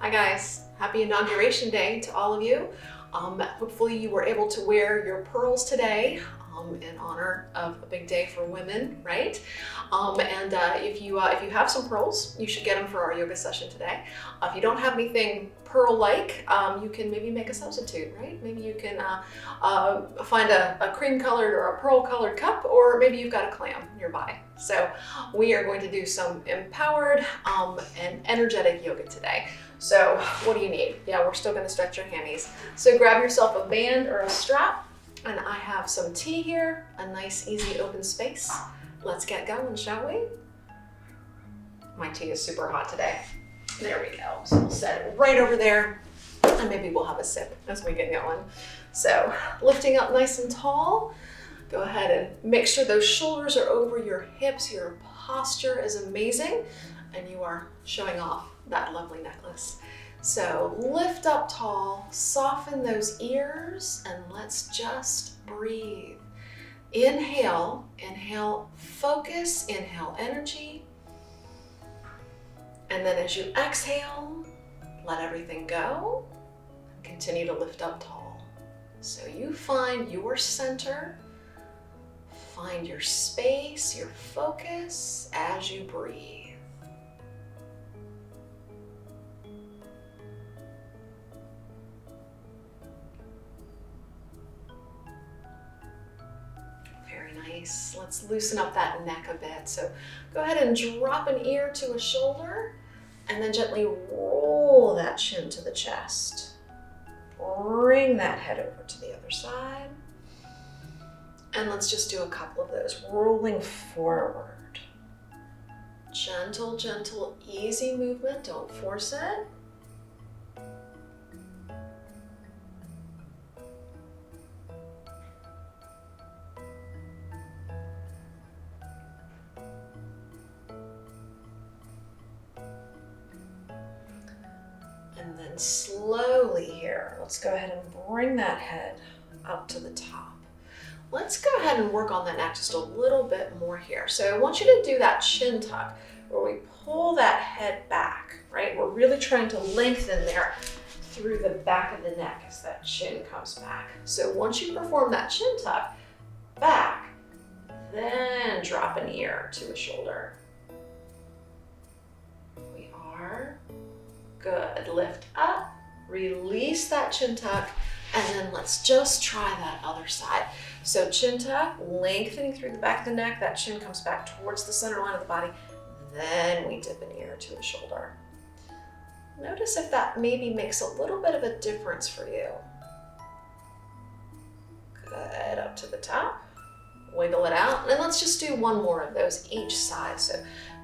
Hi guys, happy Inauguration Day to all of you. Hopefully you were able to wear your pearls today in honor of a big day for women, right? If you have some pearls, you should get them for our yoga session today. If you don't have anything pearl-like, you can maybe make a substitute, right? Maybe you can find a cream-colored or a pearl-colored cup, or maybe you've got a clam nearby. So we are going to do some empowered and energetic yoga today. So what do you need? Yeah, we're still going to stretch your hammies. So grab yourself a band or a strap, and I have some tea here, a nice easy open space. Let's get going, shall we? My tea is super hot today. There we go. So we'll set it right over there, and maybe we'll have a sip as we get going. So lifting up nice and tall. Go ahead and make sure those shoulders are over your hips. Your posture is amazing, and you are showing off that lovely necklace. So lift up tall, soften those ears, and let's just breathe. Inhale, inhale, focus, inhale energy. And then as you exhale, let everything go and continue to lift up tall. So you find your center, find your space, your focus as you breathe. Nice. Let's loosen up that neck a bit. So go ahead and drop an ear to a shoulder and then gently roll that chin to the chest. Bring that head over to the other side. And let's just do a couple of those, rolling forward. Gentle, gentle, easy movement. Don't force it. And then slowly here, let's go ahead and bring that head up to the top. Let's go ahead and work on that neck just a little bit more here. So I want you to do that chin tuck where we pull that head back, right? We're really trying to lengthen there through the back of the neck as that chin comes back. So once you perform that chin tuck back, then drop an ear to a shoulder. We are good. Lift up, release that chin tuck, and then let's just try that other side. So chin tuck, lengthening through the back of the neck, that chin comes back towards the center line of the body, then we dip an ear to a shoulder. Notice if that maybe makes a little bit of a difference for you. Good, up to the top, wiggle it out, and let's just do one more of those each side. So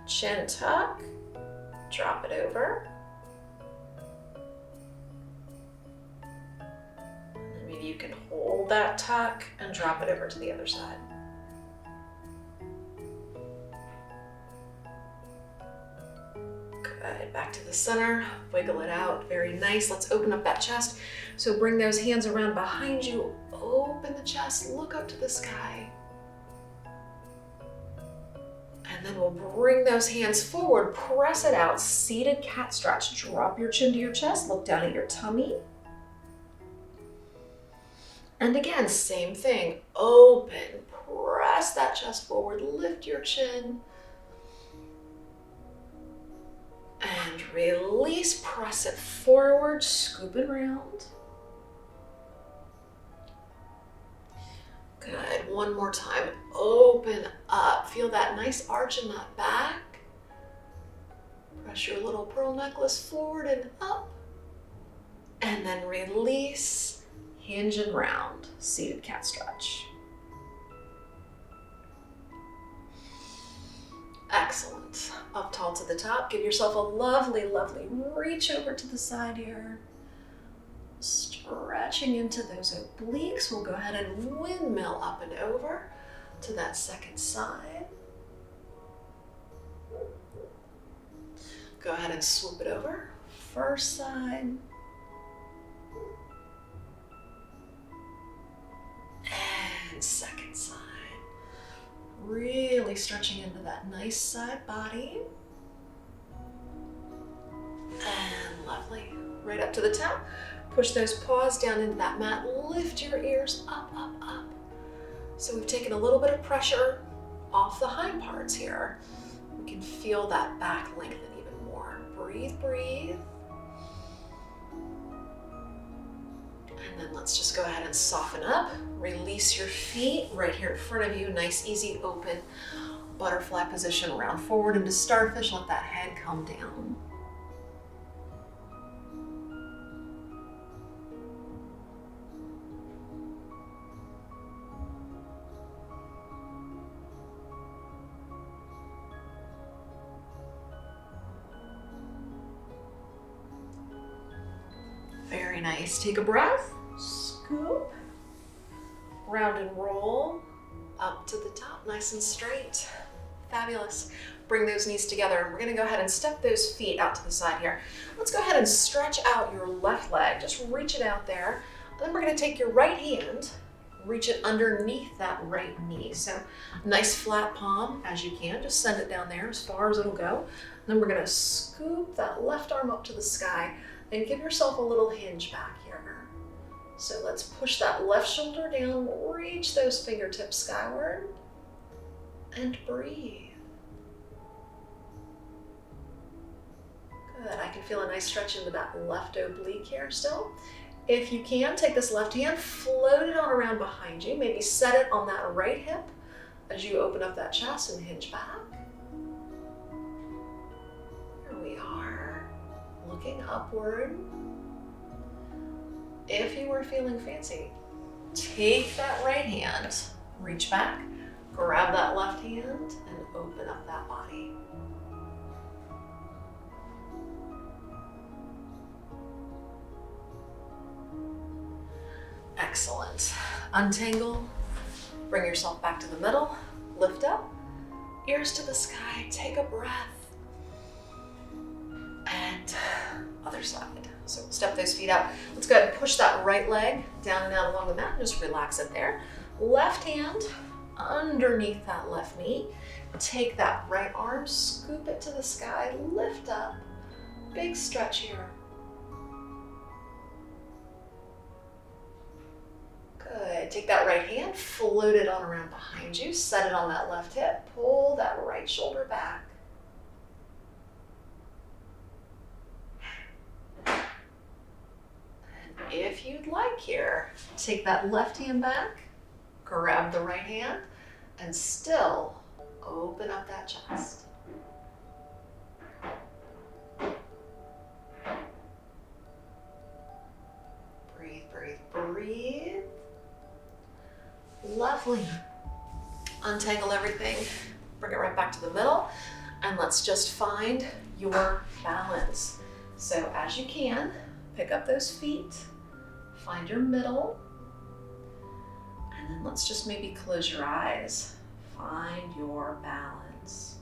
chin tuck, drop it over. Maybe you can hold that tuck and drop it over to the other side. Good, back to the center, wiggle it out, very nice. Let's open up that chest. So bring those hands around behind you, open the chest, look up to the sky. And then we'll bring those hands forward, press it out, seated cat stretch. Drop your chin to your chest, look down at your tummy. And again, same thing, open, press that chest forward, lift your chin. And release, press it forward, scoop it around. Good, one more time, open up. Feel that nice arch in that back. Press your little pearl necklace forward and up. And then release. Hinge and round, seated cat stretch. Excellent. Up tall to the top. Give yourself a lovely, lovely reach over to the side here. Stretching into those obliques. We'll go ahead and windmill up and over to that second side. Go ahead and swoop it over. First side. And second side. Really stretching into that nice side body. And lovely. right up to the top. Push those paws down into that mat. Lift your ears up, up, up. So we've taken a little bit of pressure off the hind parts here. We can feel that back lengthen even more. Breathe, breathe. And then let's just go ahead and soften up. Release your feet right here in front of you. Nice, easy, open butterfly position. Round forward into starfish. Let that head come down. Very nice. Take a breath. Scoop. Round and roll. Up to the top, nice and straight. Fabulous. Bring those knees together. We're gonna go ahead and step those feet out to the side here. Let's go ahead and stretch out your left leg. Just reach it out there. Then we're gonna take your right hand, reach it underneath that right knee. So nice flat palm as you can. Just send it down there as far as it'll go. Then we're gonna scoop that left arm up to the sky and give yourself a little hinge back here. So let's push that left shoulder down, reach those fingertips skyward, and breathe. Good, I can feel a nice stretch into that left oblique here still. If you can, take this left hand, float it on around behind you, maybe set it on that right hip as you open up that chest and hinge back. Here we are, looking upward. If you were feeling fancy, take that right hand, reach back, grab that left hand, and open up that body. Excellent. Untangle, bring yourself back to the middle, lift up, ears to the sky, take a breath, and other side. So we'll step those feet out. Let's go ahead and push that right leg down and out along the mat. Just relax it there. Left hand underneath that left knee. Take that right arm, scoop it to the sky, lift up. Big stretch here. Good. Take that right hand, float it on around behind you, set it on that left hip, pull that right shoulder back. If you'd like here, take that left hand back, grab the right hand, and still open up that chest. Breathe, breathe, breathe. Lovely. Untangle everything, bring it right back to the middle, and let's just find your balance. So as you can, pick up those feet, find your middle, and then let's just maybe close your eyes. Find your balance.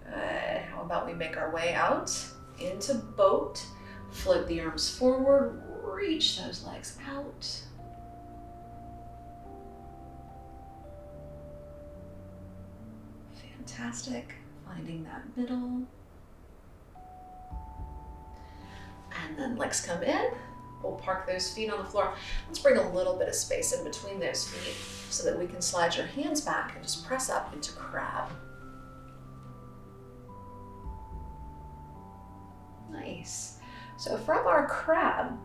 Good. How about we make our way out into boat, float the arms forward, reach those legs out. Fantastic. Finding that middle. And then legs come in. We'll park those feet on the floor. Let's bring a little bit of space in between those feet so that we can slide your hands back and just press up into crab. Nice. So from our crab,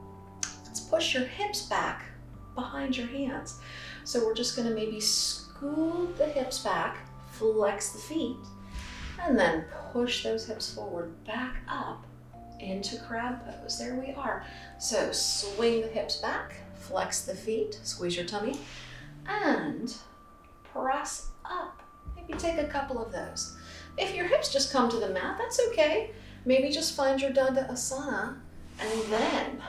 let's push your hips back behind your hands. So we're just going to maybe scoop the hips back, flex the feet, and then push those hips forward, back up into crab pose. There we are. So swing the hips back, flex the feet, squeeze your tummy, and press up. Maybe take a couple of those. If your hips just come to the mat, that's okay. Maybe just find your Dandasana and then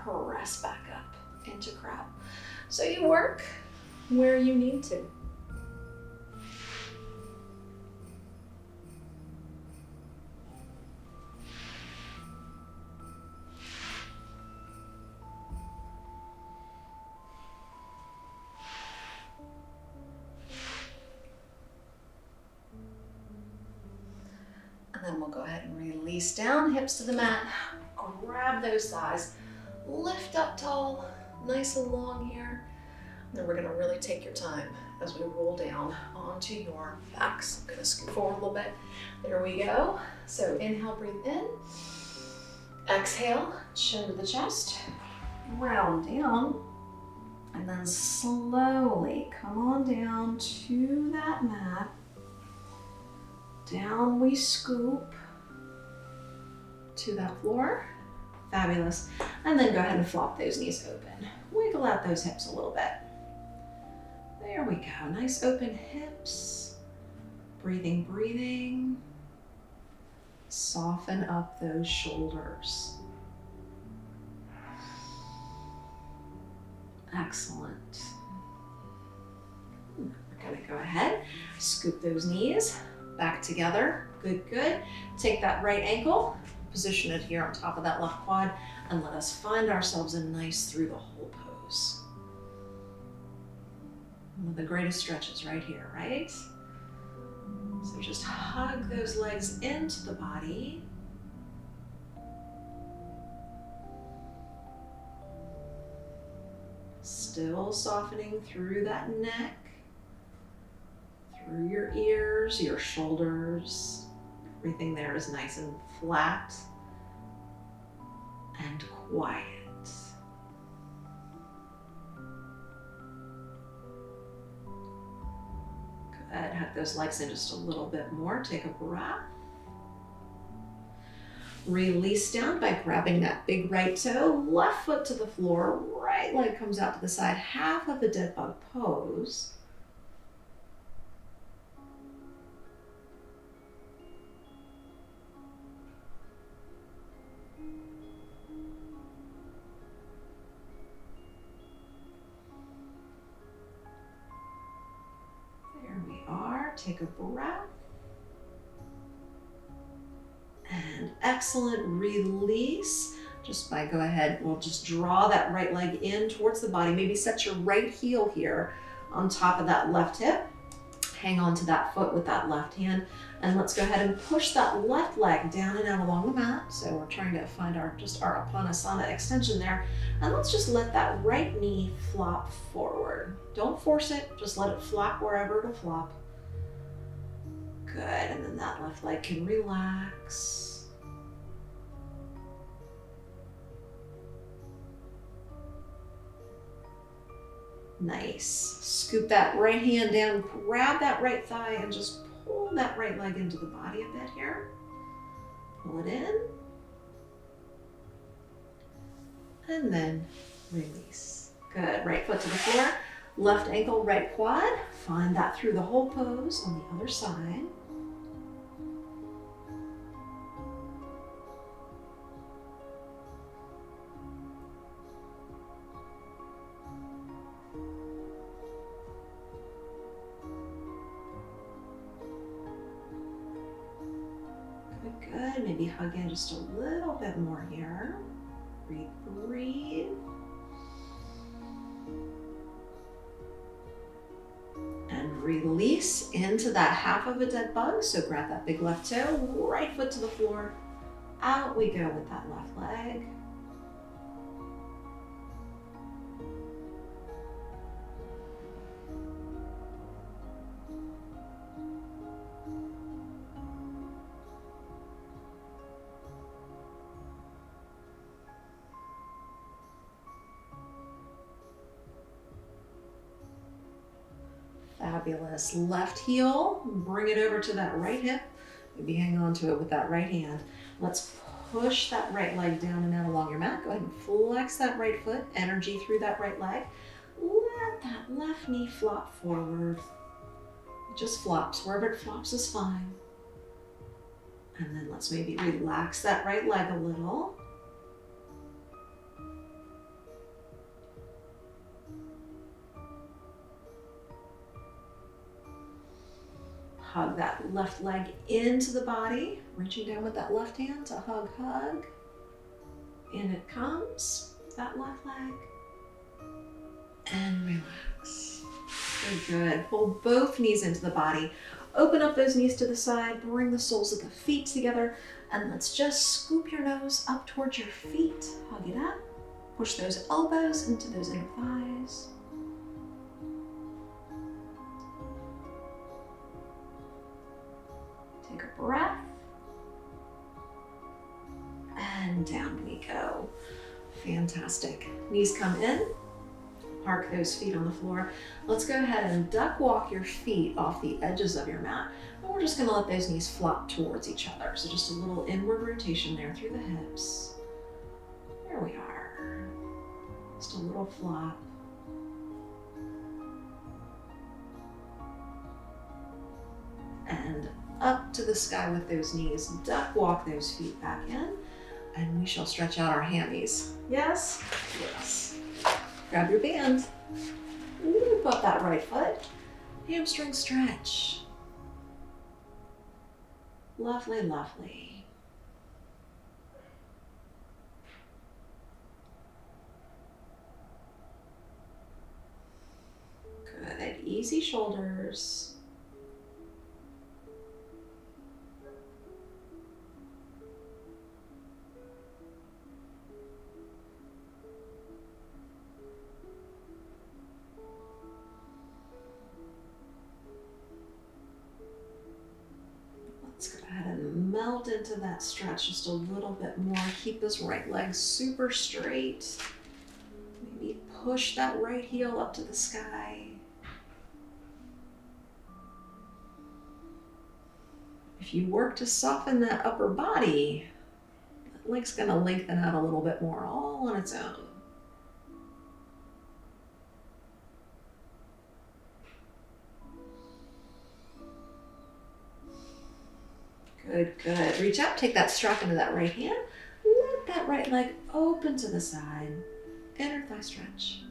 press back up into crab. So you work where you need to. we'll go ahead and release down, hips to the mat. Grab those thighs, lift up tall, nice and long here. And then we're gonna really take your time as we roll down onto your backs. I'm gonna scoot forward a little bit. There we go. So inhale, breathe in. Exhale, chin to the chest. Round down. And then slowly come on down to that mat. Down we scoop to that floor. Fabulous. And then go ahead and flop those knees open. Wiggle out those hips a little bit. There we go. Nice open hips. Breathing, breathing. Soften up those shoulders. Excellent. We're gonna go ahead, scoop those knees back together. Good, good. Take that right ankle, position it here on top of that left quad, and let us find ourselves in nice through the whole pose. One of the greatest stretches right here, right? So just hug those legs into the body. Still softening through that neck, through your ears, your shoulders. Everything there is nice and flat and quiet. Good. Hug those legs in just a little bit more. Take a breath. Release down by grabbing that big right toe, left foot to the floor, right leg comes out to the side, half of a dead bug pose. There we are. Take a breath. And excellent. Release. Just by go ahead, we'll just draw that right leg in towards the body. Maybe set your right heel here on top of that left hip. Hang on to that foot with that left hand. And let's go ahead and push that left leg down and out along the mat. So we're trying to find our Apanasana extension there. And let's just let that right knee flop forward. Don't force it, just let it flop wherever it'll flop. Good, and then that left leg can relax. Nice. Scoop that right hand down, grab that right thigh, and just pull that right leg into the body a bit here. Pull it in. And then release. Good. Right foot to the floor, left ankle, right quad. Find that through the whole pose on the other side. Good, maybe hug in just a little bit more here. Breathe, breathe. And release into that half of a dead bug. So grab that big left toe, right foot to the floor. Out we go with that left leg. Fabulous. Left heel, bring it over to that right hip. Maybe hang on to it with that right hand. Let's push that right leg down and out along your mat. Go ahead and flex that right foot, energy through that right leg. Let that left knee flop forward. It just flops. Wherever it flops is fine. And then let's maybe relax that right leg a little. Hug that left leg into the body, reaching down with that left hand to hug, hug. In it comes, that left leg. And relax. Very good. Pull both knees into the body. Open up those knees to the side, bring the soles of the feet together, and let's just scoop your nose up towards your feet. Hug it up. Push those elbows into those inner thighs. Take a breath. And down we go. Fantastic. Knees come in. Park those feet on the floor. Let's go ahead and duck walk your feet off the edges of your mat. And we're just going to let those knees flop towards each other. So just a little inward rotation there through the hips. There we are. Just a little flop. And up to the sky with those knees. Duck walk those feet back in. And we shall stretch out our hammies. Yes? Yes. Grab your band. Loop up that right foot. Hamstring stretch. Lovely, lovely. Good. Easy shoulders. Let's go ahead and melt into that stretch just a little bit more. Keep this right leg super straight. Maybe push that right heel up to the sky. If you work to soften that upper body, that leg's going to lengthen out a little bit more all on its own. Good, good. Reach up, take that strap into that right hand. Let that right leg open to the side. Inner thigh stretch.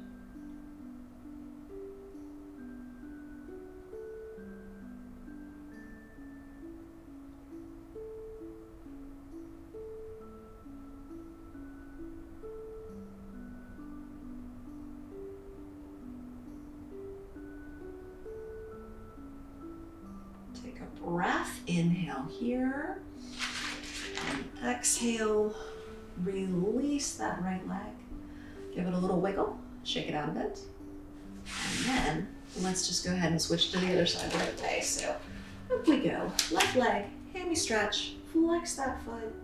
Take a breath, inhale here, and exhale, release that right leg. Give it a little wiggle, shake it out a bit. And then let's just go ahead and switch to the other side right away. So up we go, left leg, hammy stretch, flex that foot,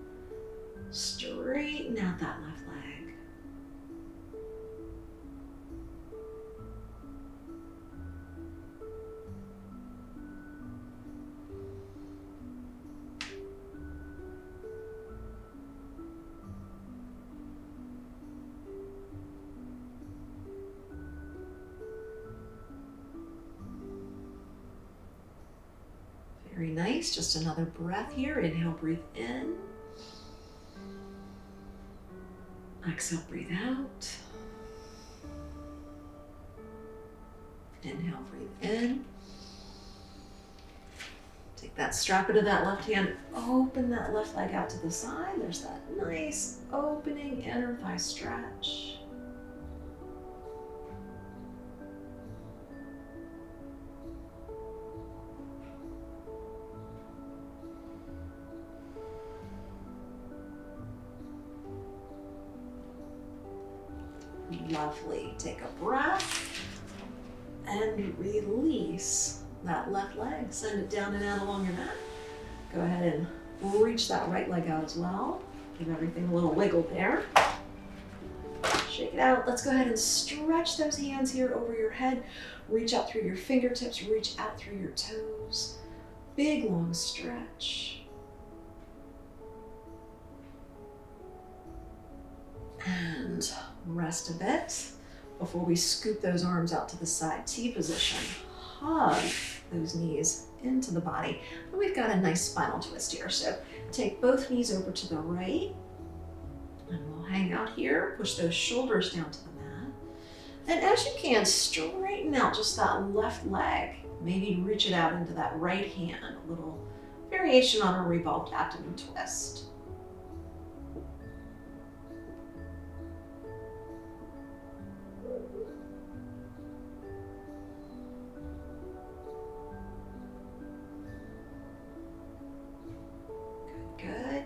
straighten out that left leg. Very nice, just another breath here. Inhale, breathe in. Exhale, breathe out. Inhale, breathe in. Take that strap into that left hand, open that left leg out to the side. There's that nice opening inner thigh stretch. Lovely. Take a breath and release that left leg. Send it down and out along your mat. Go ahead and reach that right leg out as well. Give everything a little wiggle there. Shake it out. Let's go ahead and stretch those hands here over your head. Reach out through your fingertips, reach out through your toes. Big long stretch. And rest a bit before we scoop those arms out to the side. T position. Hug those knees into the body. And we've got a nice spinal twist here. So take both knees over to the right. And we'll hang out here. Push those shoulders down to the mat. And as you can, straighten out just that left leg. Maybe reach it out into that right hand. A little variation on a revolved abdomen twist.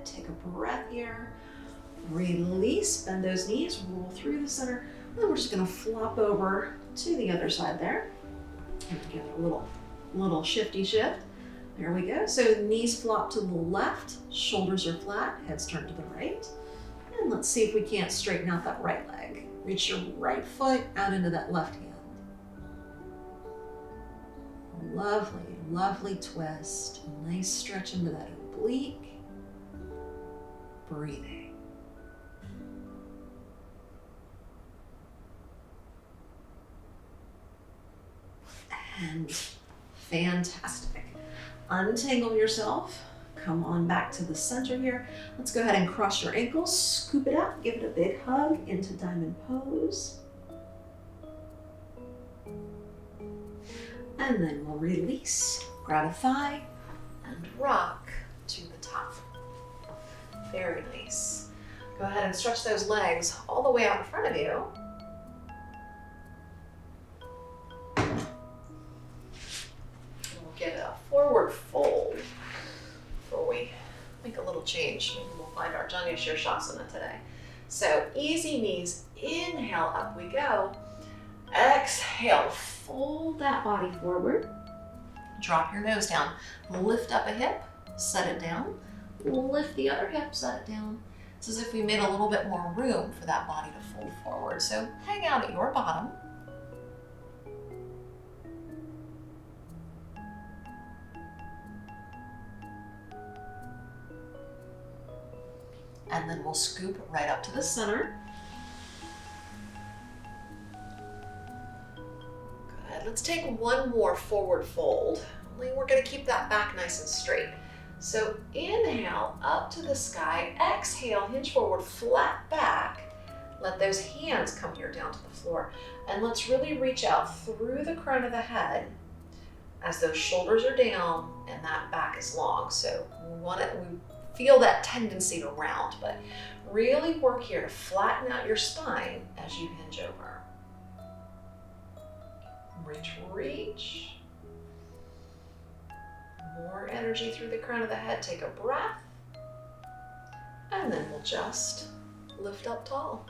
take a breath here. Release, bend those knees, roll through the center. And then we're just gonna flop over to the other side there. And give it a little shifty shift. There we go. So knees flop to the left, shoulders are flat, heads turn to the right. And let's see if we can't straighten out that right leg. Reach your right foot out into that left hand. Lovely, lovely twist. Nice stretch into that oblique. Breathing. And fantastic. Untangle yourself. Come on back to the center here. Let's go ahead and cross your ankles, scoop it up, give it a big hug into diamond pose. And then we'll release, grab a thigh, and rock to the top. Very nice. Go ahead and stretch those legs all the way out in front of you. Get a forward fold before we make a little change. Maybe we'll find our Janu Shirshasana today. So easy knees, inhale, up we go. Exhale, fold that body forward. Drop your nose down. Lift up a hip, set it down. Lift the other hip, set it down. It's as if we made a little bit more room for that body to fold forward. So hang out at your bottom. And then we'll scoop right up to the center. Good. Let's take one more forward fold. Only we're going to keep that back nice and straight. So inhale up to the sky. Exhale, hinge forward, flat back. Let those hands come here down to the floor. And let's really reach out through the crown of the head as those shoulders are down and that back is long. So we feel that tendency to round, but really work here to flatten out your spine as you hinge over. Reach, reach. More energy through the crown of the head. Take a breath. And then we'll just lift up tall.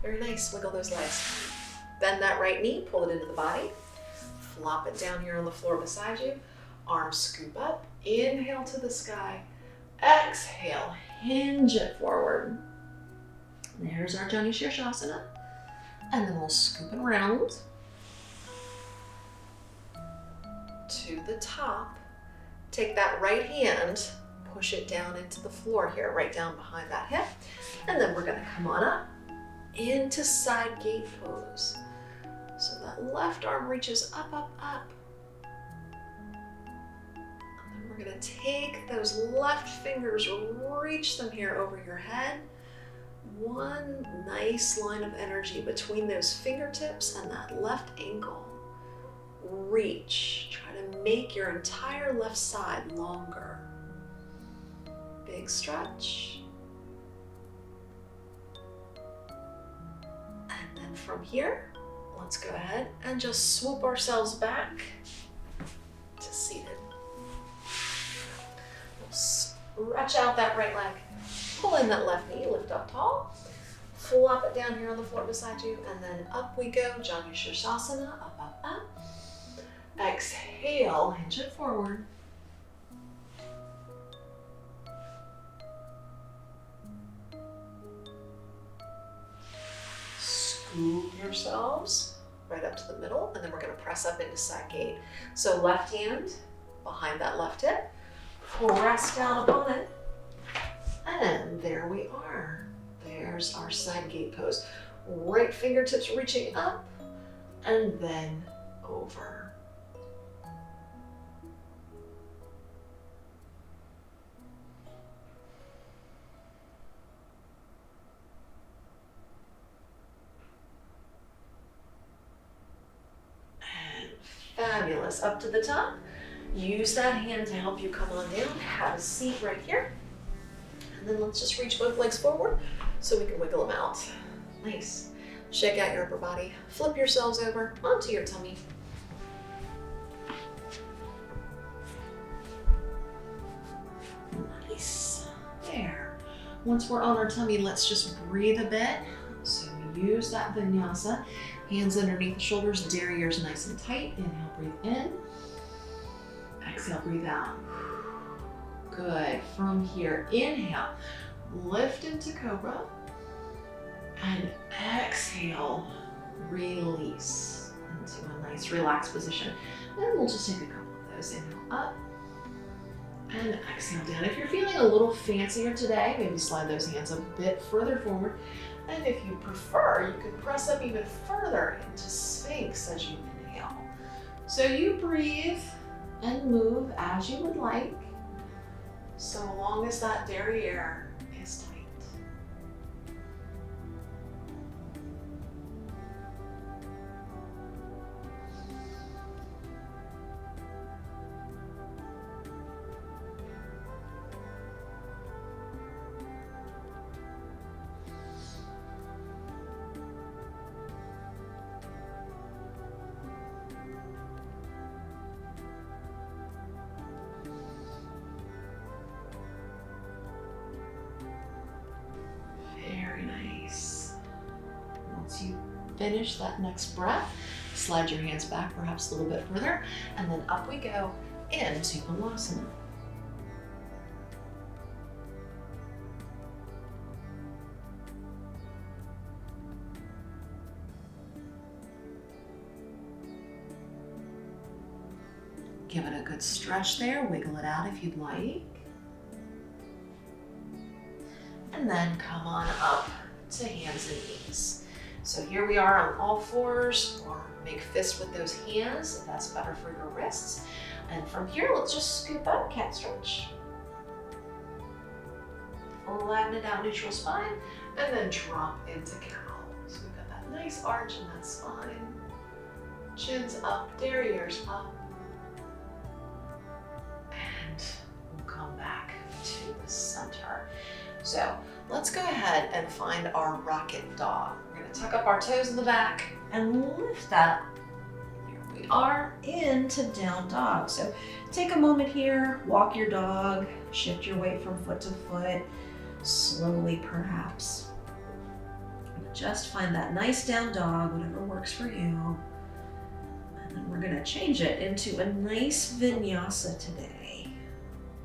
Very nice. Wiggle those legs. Bend that right knee, pull it into the body. Flop it down here on the floor beside you. Arms scoop up. Inhale to the sky. Exhale, hinge it forward. There's our Janu Shirshasana. And then we'll scoop it around to the top. Take that right hand, push it down into the floor here, right down behind that hip. And then we're gonna come on up into side gate pose. So that left arm reaches up, up, up. We're gonna take those left fingers, reach them here over your head. One nice line of energy between those fingertips and that left ankle. Reach, try to make your entire left side longer. Big stretch. And then from here, let's go ahead and just swoop ourselves back to seated. Stretch out that right leg, pull in that left knee, lift up tall, flop it down here on the floor beside you, and then up we go, Janu Shirshasana, up, up, up. Exhale, hinge it forward. Scoop yourselves right up to the middle, and then we're gonna press up into side gate. So left hand behind that left hip, press down upon it, and there we are. There's our side gate pose. Right fingertips reaching up, and then over. And fabulous. Up to the top. Use that hand to help you come on down. Have a seat right here. And then let's just reach both legs forward so we can wiggle them out. Nice. Shake out your upper body. Flip yourselves over onto your tummy. Nice. Once we're on our tummy, let's just breathe a bit. So we use that vinyasa. Hands underneath the shoulders, derrieres nice and tight. Inhale, breathe in. Exhale, breathe out. Good. From here, inhale, lift into cobra. And exhale, release into a nice relaxed position. And we'll just take a couple of those. Inhale up and exhale down. If you're feeling a little fancier today, maybe slide those hands a bit further forward. And if you prefer, you can press up even further into Sphinx as you inhale. So you breathe and move as you would like, so long as that derriere is tight. Finish that next breath, slide your hands back perhaps a little bit further, and then up we go into Balasana. Give it a good stretch there, wiggle it out if you'd like. And then come on up to hands and knees. So here we are on all fours, or make fists with those hands if that's better for your wrists. And from here, let's just scoop up, cat stretch. Flatten it out, neutral spine, and then drop into cow. So we've got that nice arch in that spine. Chins up, derrieres up. And we'll come back to the center. So let's go ahead and find our rocket dog. We're gonna tuck up our toes in the back and lift up. Here we are into down dog. So take a moment here, walk your dog, shift your weight from foot to foot, slowly perhaps. Just find that nice down dog, whatever works for you. And then we're gonna change it into a nice vinyasa today.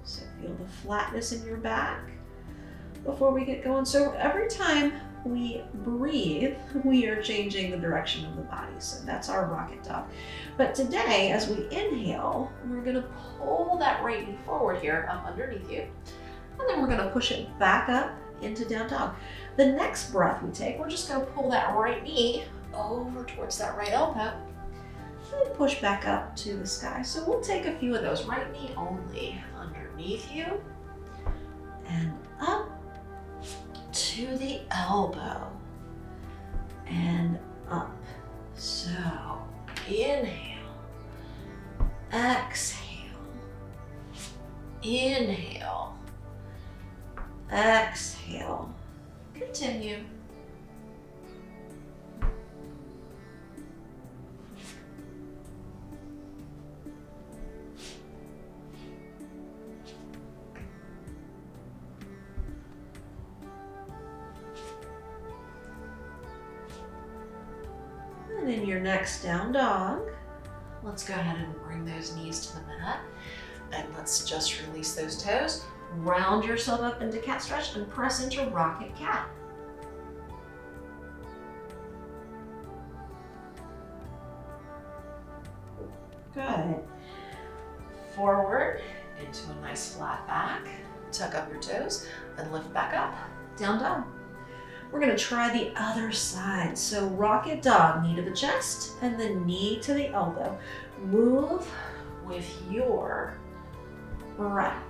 So feel the flatness in your back before we get going. So every time we breathe, we are changing the direction of the body. So that's our rocket dog. But today, as we inhale, we're gonna pull that right knee forward here, up underneath you. And then we're gonna push it back up into down dog. The next breath we take, we're just gonna pull that right knee over towards that right elbow and push back up to the sky. So we'll take a few of those. Right knee only underneath you and up to the elbow and up. So inhale, exhale, inhale, exhale. Continue. And in your next down dog, let's go ahead and bring those knees to the mat. And let's just release those toes. Round yourself up into cat stretch and press into rocket cat. Good. Forward into a nice flat back. Tuck up your toes and lift back up. Down dog. We're gonna try the other side. So rocket dog, knee to the chest and then knee to the elbow. Move with your breath.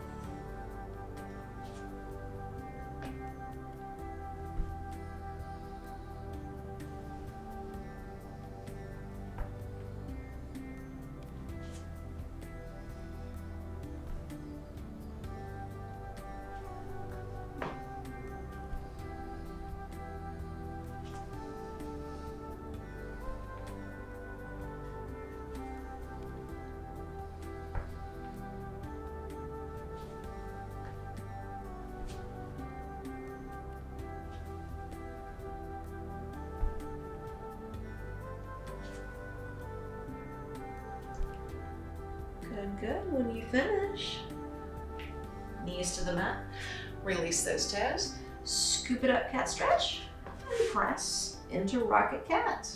Good, good. When you finish, knees to the mat. Release those toes. Scoop it up, cat stretch, and press into rocket cat.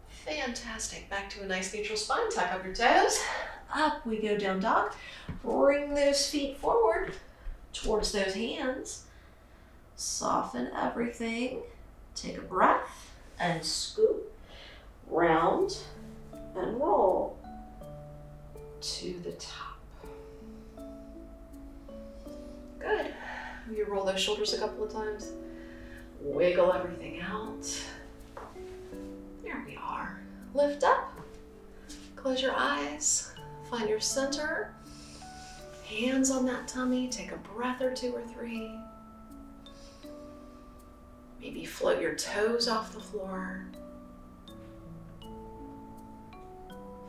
Fantastic. Back to a nice neutral spine. Tuck up your toes. Up we go, down dog. Bring those feet forward towards those hands. Soften everything. Take a breath and scoop. Round and roll to the top. Good. You roll those shoulders a couple of times. Wiggle everything out. There we are. Lift up. Close your eyes. Find your center. Hands on that tummy. Take a breath or two or three. Maybe float your toes off the floor.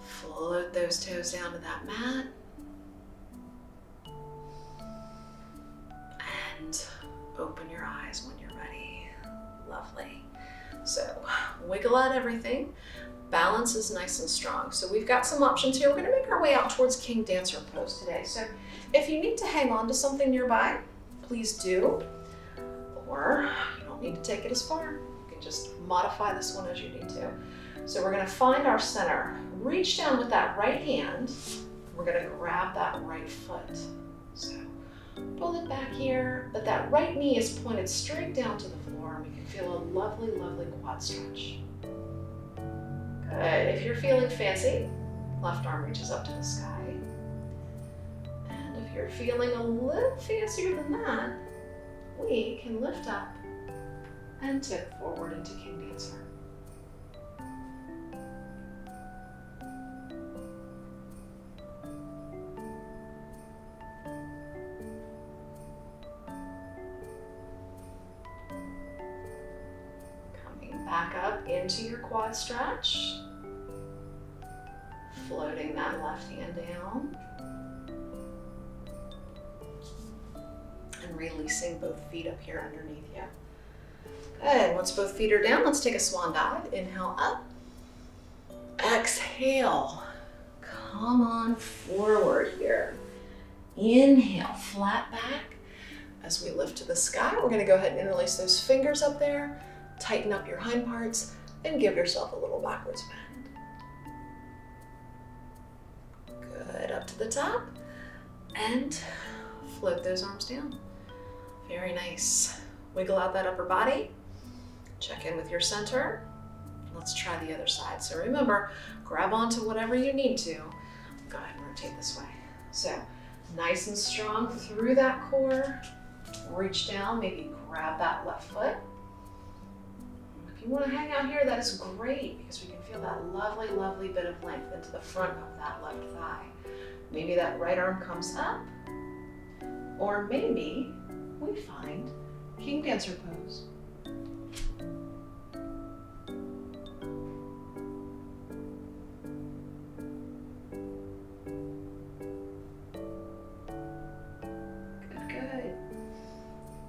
Float those toes down to that mat. And open your eyes when you're ready. Lovely. So wiggle out everything. Balance is nice and strong. So we've got some options here. We're going to make our way out towards King Dancer pose today. So if you need to hang on to something nearby, please do. Or you don't need to take it as far. You can just modify this one as you need to. So we're going to find our center. Reach down with that right hand. We're going to grab that right foot. So pull it back here, but that right knee is pointed straight down to the floor. We can feel a lovely, lovely quad stretch. Good. If you're feeling fancy, left arm reaches up to the sky. And if you're feeling a little fancier than that, we can lift up and tip forward into King Dancer. Back up into your quad stretch. Floating that left hand down. And releasing both feet up here underneath you. Good. Once both feet are down, let's take a swan dive. Inhale up. Exhale. Come on forward here. Inhale, flat back. As we lift to the sky, we're going to go ahead and interlace those fingers up there. Tighten up your hind parts and give yourself a little backwards bend. Good, up to the top and float those arms down. Very nice. Wiggle out that upper body. Check in with your center. Let's try the other side. So remember, grab onto whatever you need to. Go ahead and rotate this way. So nice and strong through that core. Reach down, maybe grab that left foot. If you want to hang out here, that is great because we can feel that lovely, lovely bit of length into the front of that left thigh. Maybe that right arm comes up, or maybe we find King Dancer pose. Good, good.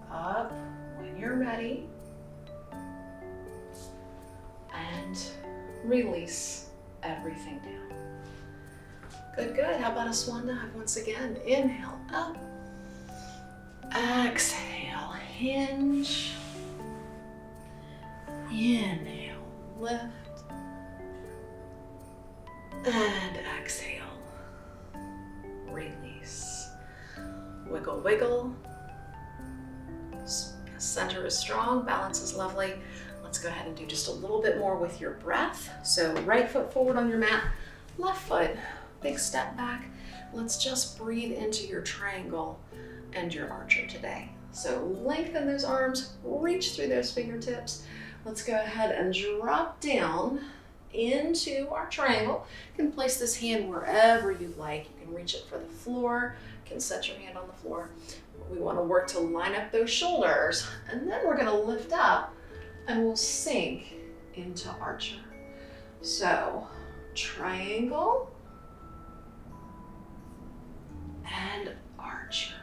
Up when you're ready. And release everything down. Good, good. How about a swan dive once again? Inhale up. Exhale, hinge. Inhale, lift. And exhale, release. Wiggle, wiggle. Center is strong, balance is lovely. Let's go ahead and do just a little bit more with your breath. So right foot forward on your mat, left foot, big step back. Let's just breathe into your triangle and your archer today. So lengthen those arms, reach through those fingertips. Let's go ahead and drop down into our triangle. You can place this hand wherever you'd like. You can reach it for the floor. You can set your hand on the floor. We want to work to line up those shoulders, and then we're going to lift up and we'll sink into archer. So triangle and archer.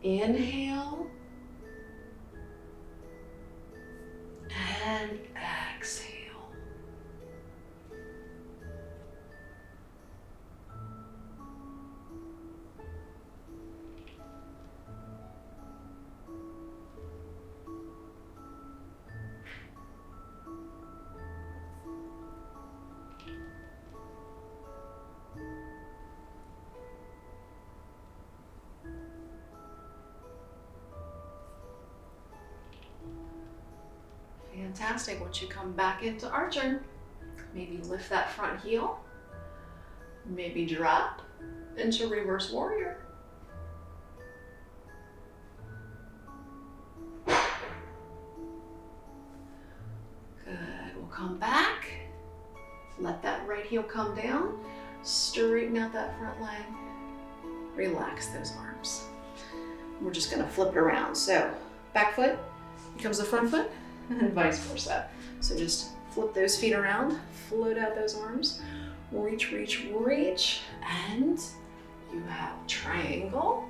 Inhale And exhale. Fantastic. Once you come back into Archer, maybe lift that front heel, maybe drop into Reverse Warrior. Good. We'll come back, let that right heel come down, straighten out that front leg, relax those arms. We're just gonna flip it around. So back foot becomes the front foot, and vice versa. So just flip those feet around, float out those arms, reach, reach, reach, and you have triangle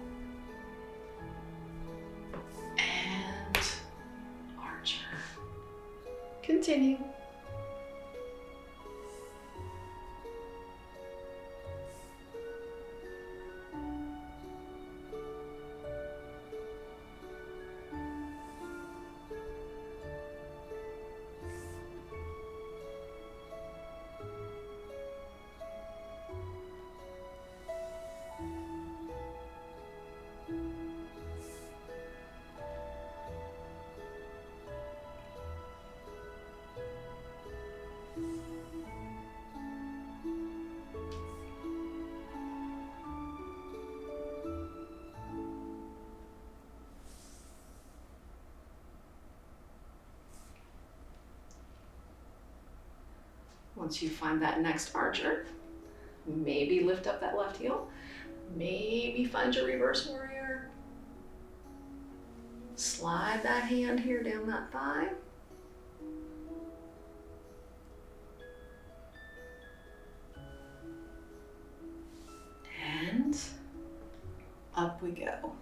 and Archer. Continue. Once you find that next Archer, maybe lift up that left heel, maybe find your Reverse Warrior. Slide that hand here down that thigh. And up we go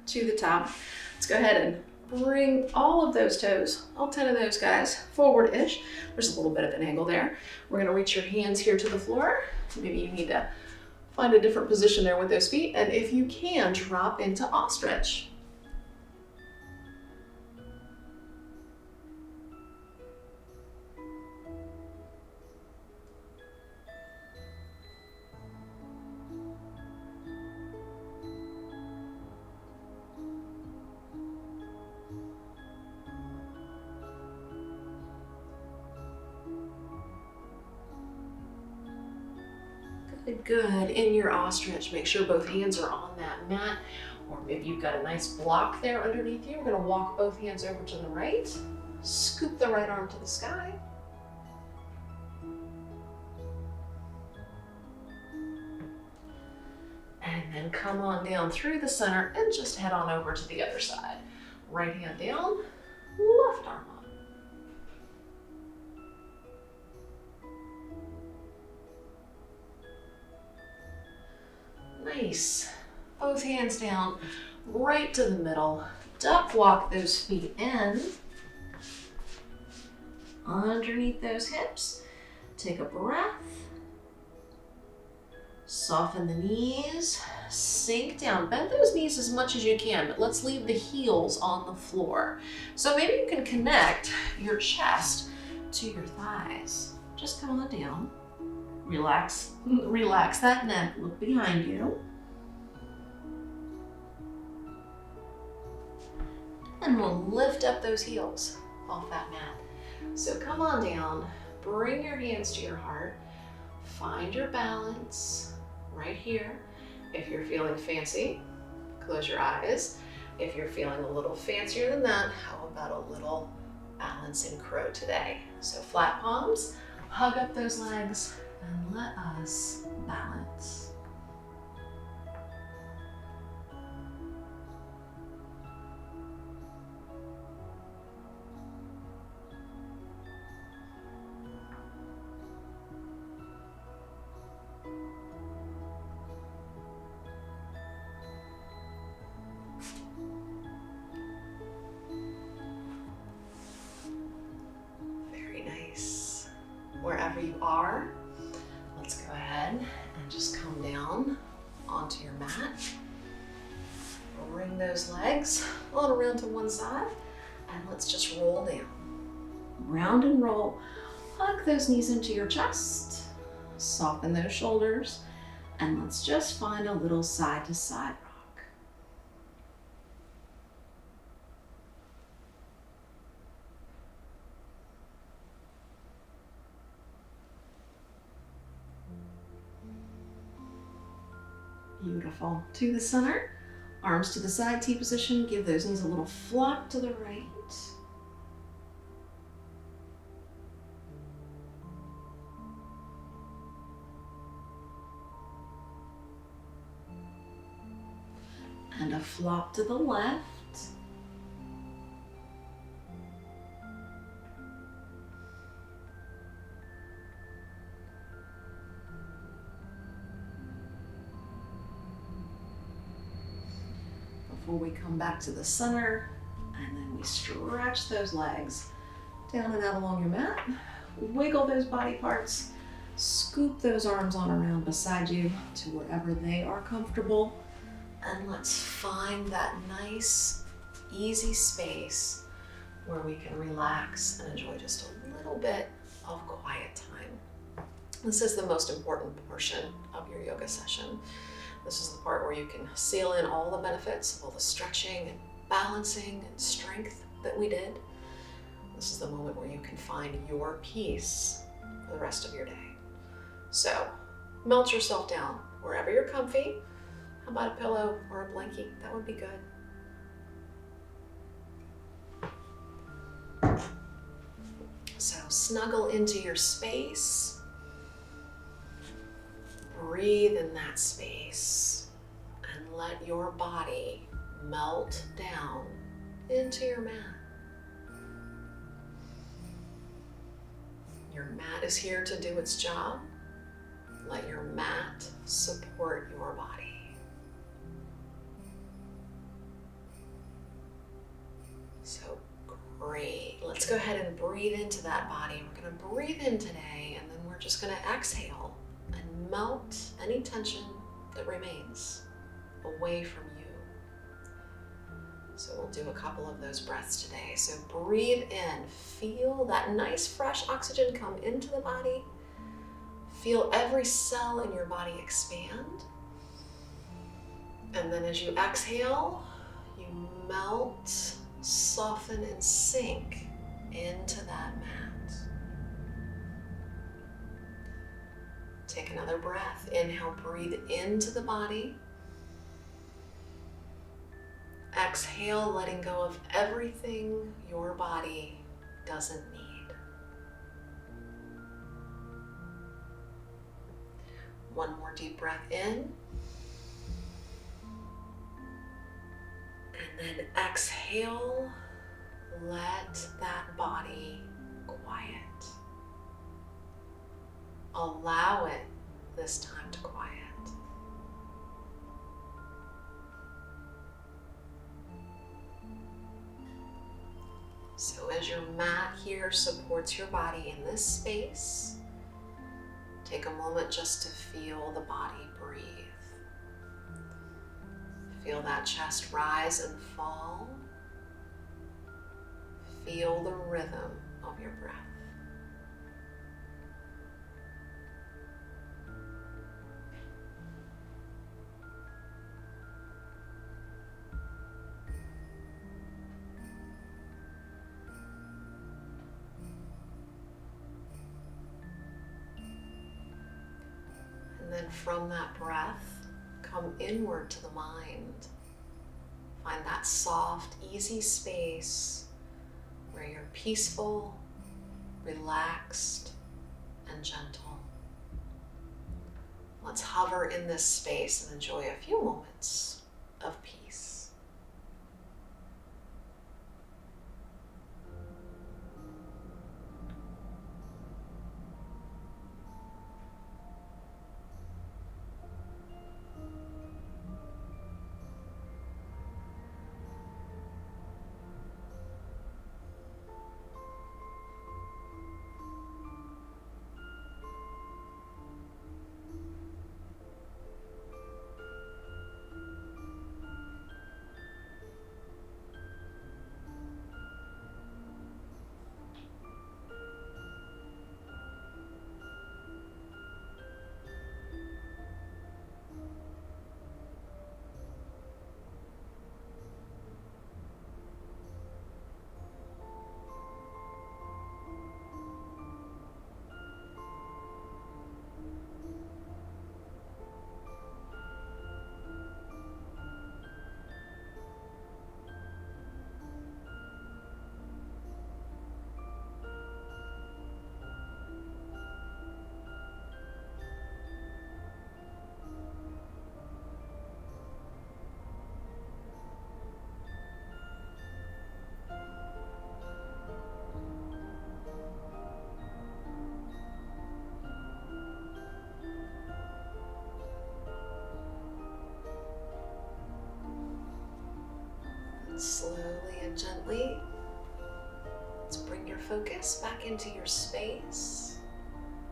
to the top. Let's go ahead and bring all of those toes, all 10 of those guys, forward-ish. There's a little bit of an angle there. We're gonna reach your hands here to the floor. Maybe you need to find a different position there with those feet. And if you can, drop into ostrich. Good. In your ostrich, make sure both hands are on that mat, or maybe you've got a nice block there underneath you. We're going to walk both hands over to the right, scoop the right arm to the sky. And then come on down through the center and just head on over to the other side. Right hand down, left arm up. Nice. Both hands down, right to the middle. Duck walk those feet in. Underneath those hips. Take a breath. Soften the knees. Sink down. Bend those knees as much as you can, but let's leave the heels on the floor. So maybe you can connect your chest to your thighs. Just come on down. Relax that neck, look behind you. And we'll lift up those heels off that mat. So come on down, bring your hands to your heart, find your balance right here. If you're feeling fancy, close your eyes. If you're feeling a little fancier than that, how about a little balancing crow today? So flat palms, hug up those legs, and let us balance. wherever you are. Let's go ahead and just come down onto your mat. Bring those legs on around to one side, and let's just roll down. Round and roll. Hug those knees into your chest. Soften those shoulders, and let's just find a little side to side rock. Beautiful. To the center, arms to the side, T position. Give those knees a little flop to the right. And a flop to the left. Before we come back to the center, and then we stretch those legs down and out along your mat. Wiggle those body parts. Scoop those arms on around beside you to wherever they are comfortable. And let's find that nice, easy space where we can relax and enjoy just a little bit of quiet time. This is the most important portion of your yoga session. This is the part where you can seal in all the benefits of all the stretching and balancing and strength that we did. This is the moment where you can find your peace for the rest of your day. So melt yourself down wherever you're comfy. How about a pillow or a blankie? That would be good. So snuggle into your space. Breathe in that space and let your body melt down into your mat. Your mat is here to do its job. Let your mat support your body. So great. Let's go ahead and breathe into that body. We're going to breathe in today, and then we're just going to exhale and melt any tension that remains away from you. So we'll do a couple of those breaths today. So breathe in. Feel that nice fresh oxygen come into the body. Feel every cell in your body expand. And then as you exhale, you melt, soften, and sink into that mat. Take another breath. Inhale, breathe into the body. Exhale, letting go of everything your body doesn't need. One more deep breath in. And then exhale, let that body quiet. Allow it this time to quiet. So as your mat here supports your body in this space, take a moment just to feel the body breathe. Feel that chest rise and fall. Feel the rhythm of your breath. And then from that breath, come inward to the mind. Find that soft, easy space where you're peaceful, relaxed, and gentle. Let's hover in this space and enjoy a few moments of peace. Slowly and gently, let's bring your focus back into your space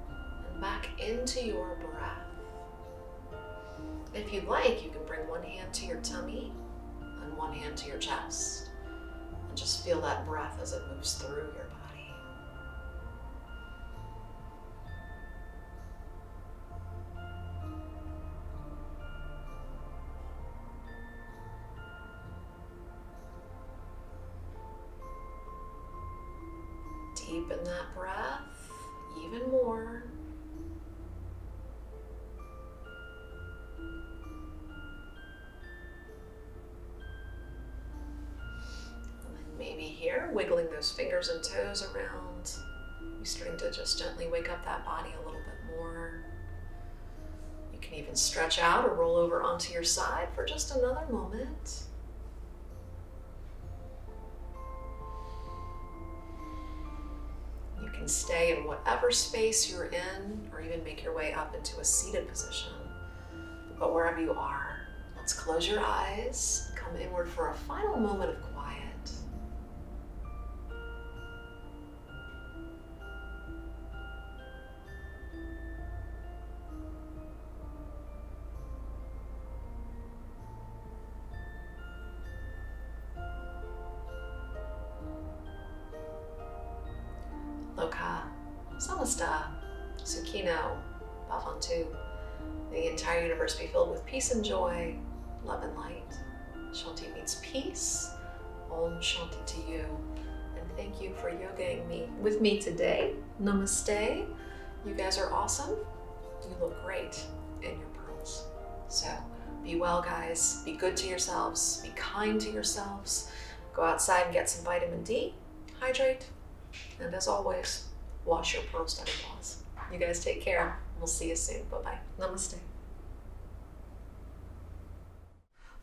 and back into your breath. If you'd like, you can bring one hand to your tummy and one hand to your chest, and just feel that breath as it moves through your body. Deepen that breath even more. And then maybe here, wiggling those fingers and toes around. You're starting to just gently wake up that body a little bit more. You can even stretch out or roll over onto your side for just another moment. You can stay in whatever space you're in, or even make your way up into a seated position. But wherever you are, let's close your eyes, come inward for a final moment of quiet. Loka, Samasta, Sukhino, Bhavantu. The entire universe be filled with peace and joy, love and light. Shanti means peace. Om Shanti to you. And thank you for yogaing with me today. Namaste. You guys are awesome. You look great in your pearls. So be well, guys. Be good to yourselves. Be kind to yourselves. Go outside and get some vitamin D. Hydrate. And as always, wash your pearl-studded paws. You guys take care. We'll see you soon. Bye-bye. Namaste.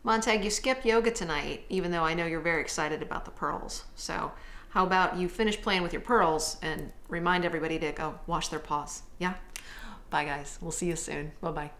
Montag, you skipped yoga tonight, even though I know you're very excited about the pearls. So how about you finish playing with your pearls and remind everybody to go wash their paws? Yeah? Bye, guys. We'll see you soon. Bye-bye.